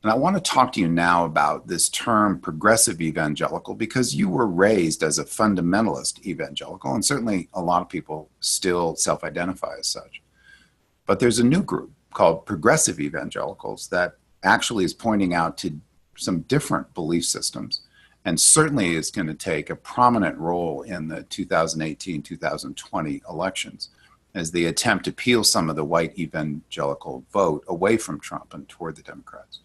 And I want to talk to you now about this term progressive evangelical, because you were raised as a fundamentalist evangelical, and certainly a lot of people still self-identify as such. But there's a new group called progressive evangelicals that actually is pointing out to some different belief systems, and certainly is going to take a prominent role in the 2018-2020 elections as they attempt to peel some of the white evangelical vote away from Trump and toward the Democrats.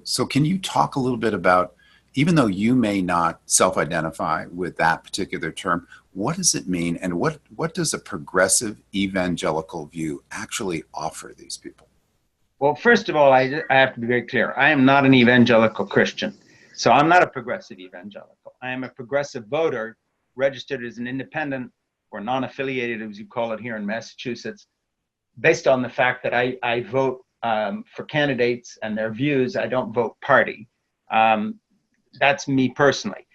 So can you talk a little bit about, even though you may not self-identify with that particular term, what does it mean, and what does a progressive evangelical view actually offer these people? Well, first of all, I have to be very clear. I am not an evangelical Christian. So I'm not a progressive evangelical. I am a progressive voter registered as an independent or non-affiliated, as you call it here in Massachusetts, based on the fact that I vote for candidates and their views. I don't vote party. That's me personally.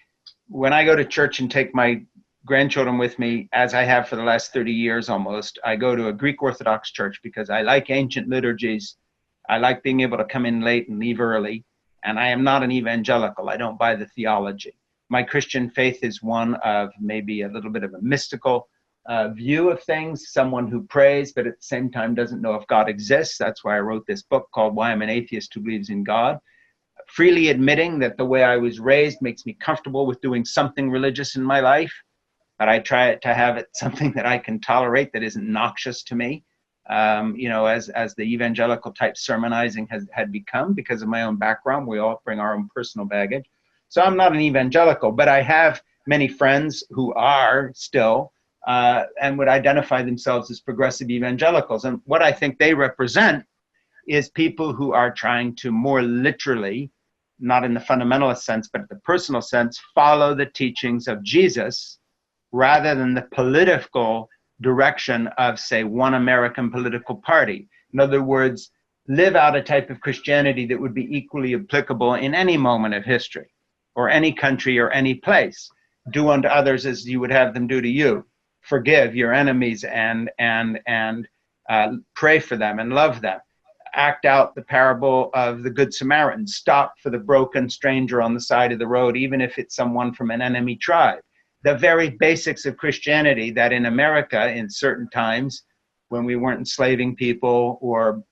When I go to church and take my grandchildren with me, as I have for the last 30 years almost, I go to a Greek Orthodox church because I like ancient liturgies. I like being able to come in late and leave early. And I am not an evangelical. I don't buy the theology. My Christian faith is one of maybe a little bit of a mystical view of things, someone who prays, but at the same time doesn't know if God exists. That's why I wrote this book called Why I'm an Atheist Who Believes in God. Freely admitting that the way I was raised makes me comfortable with doing something religious in my life, but I try to have it something that I can tolerate, that isn't noxious to me. As the evangelical type sermonizing had become, because of my own background. We all bring our own personal baggage. So I'm not an evangelical, but I have many friends who are still and would identify themselves as progressive evangelicals. And what I think they represent is people who are trying to more literally, not in the fundamentalist sense, but the personal sense, follow the teachings of Jesus rather than the political direction of, say, one American political party. In other words, live out a type of Christianity that would be equally applicable in any moment of history, or any country, or any place. Do unto others as you would have them do to you. Forgive your enemies and pray for them and love them. Act out the parable of the Good Samaritan. Stop for the broken stranger on the side of the road, even if it's someone from an enemy tribe. The very basics of Christianity that in America, in certain times, when we weren't enslaving people or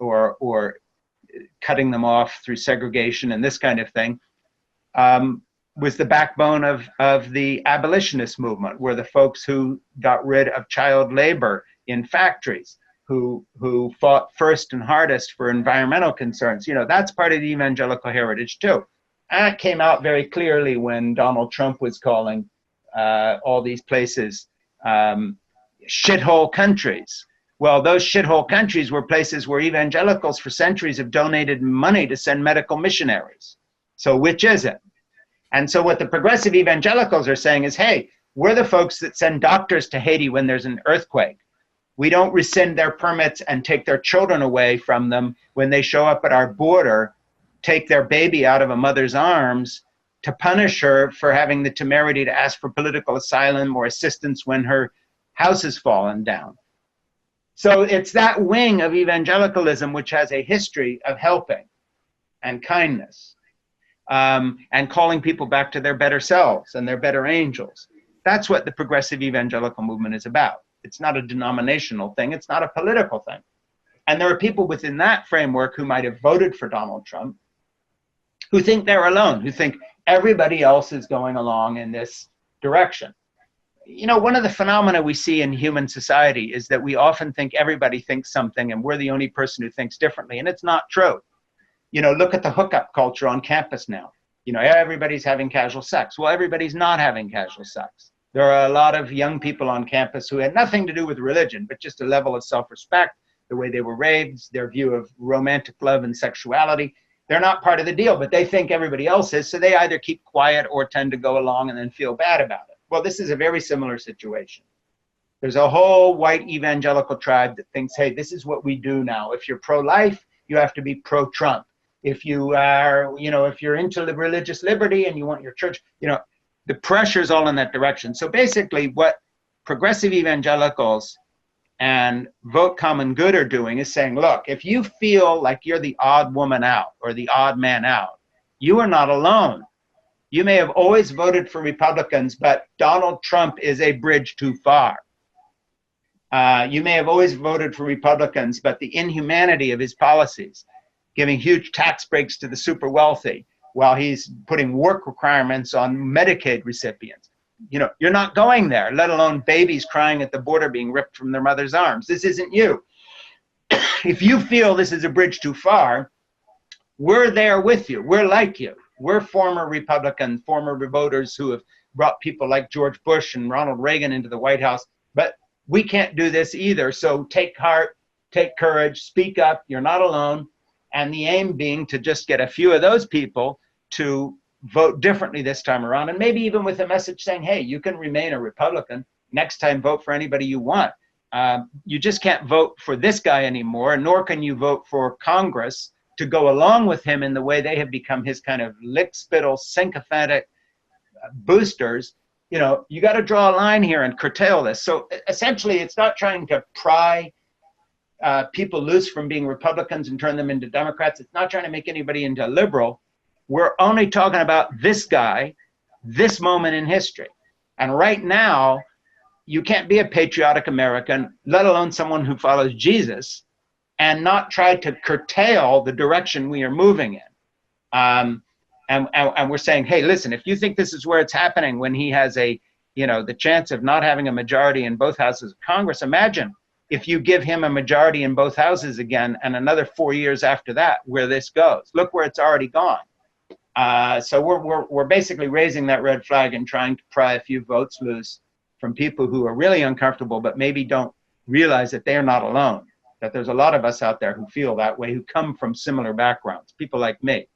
cutting them off through segregation and this kind of thing, was the backbone of the abolitionist movement, were the folks who got rid of child labor in factories, who fought first and hardest for environmental concerns. That's part of the evangelical heritage too. And it came out very clearly when Donald Trump was calling all these places shithole countries. Well, those shithole countries were places where evangelicals for centuries have donated money to send medical missionaries. So which is it? And so what the progressive evangelicals are saying is, hey, we're the folks that send doctors to Haiti when there's an earthquake. We don't rescind their permits and take their children away from them when they show up at our border, take their baby out of a mother's arms, to punish her for having the temerity to ask for political asylum or assistance when her house has fallen down. So it's that wing of evangelicalism which has a history of helping and kindness and calling people back to their better selves and their better angels. That's what the progressive evangelical movement is about. It's not a denominational thing. It's not a political thing. And there are people within that framework who might have voted for Donald Trump who think they're alone, who think everybody else is going along in this direction. One of the phenomena we see in human society is that we often think everybody thinks something and we're the only person who thinks differently, and it's not true. Look at the hookup culture on campus now. Everybody's having casual sex. Well, everybody's not having casual sex. There are a lot of young people on campus who had nothing to do with religion, but just a level of self-respect, the way they were raised, their view of romantic love and sexuality. They're not part of the deal, but they think everybody else is, so they either keep quiet or tend to go along and then feel bad about it. Well, this is a very similar situation. There's a whole white evangelical tribe that thinks, hey, this is what we do now. If you're pro-life, you have to be pro-Trump. If you are, if you're into religious liberty and you want your church, the pressure's all in that direction. So basically what progressive evangelicals and Vote Common Good are doing is saying, look, if you feel like you're the odd woman out or the odd man out, you are not alone. You may have always voted for Republicans, but Donald Trump is a bridge too far. You may have always voted for Republicans, but the inhumanity of his policies, giving huge tax breaks to the super wealthy while he's putting work requirements on Medicaid recipients. You know, you're not going there, let alone babies crying at the border being ripped from their mother's arms. This isn't you. If you feel this is a bridge too far, we're there with you. We're like you. We're former Republicans, former voters who have brought people like George Bush and Ronald Reagan into the White House. But we can't do this either. So take heart, take courage, speak up. You're not alone. And the aim being to just get a few of those people to vote differently this time around. And maybe even with a message saying, hey, you can remain a Republican. Next time, vote for anybody you want. You just can't vote for this guy anymore, nor can you vote for Congress to go along with him in the way they have become his kind of lick-spittle, sycophantic boosters. You know, you got to draw a line here and curtail this. So essentially, it's not trying to pry people loose from being Republicans and turn them into Democrats. It's not trying to make anybody into a liberal. We're only talking about this guy, this moment in history. And right now, you can't be a patriotic American, let alone someone who follows Jesus, and not try to curtail the direction we are moving in. And we're saying, hey, listen, if you think this is where it's happening when he has the chance of not having a majority in both houses of Congress, imagine if you give him a majority in both houses again and another 4 years after that, where this goes. Look where it's already gone. So we're basically raising that red flag and trying to pry a few votes loose from people who are really uncomfortable, but maybe don't realize that they're not alone, that there's a lot of us out there who feel that way, who come from similar backgrounds, people like me.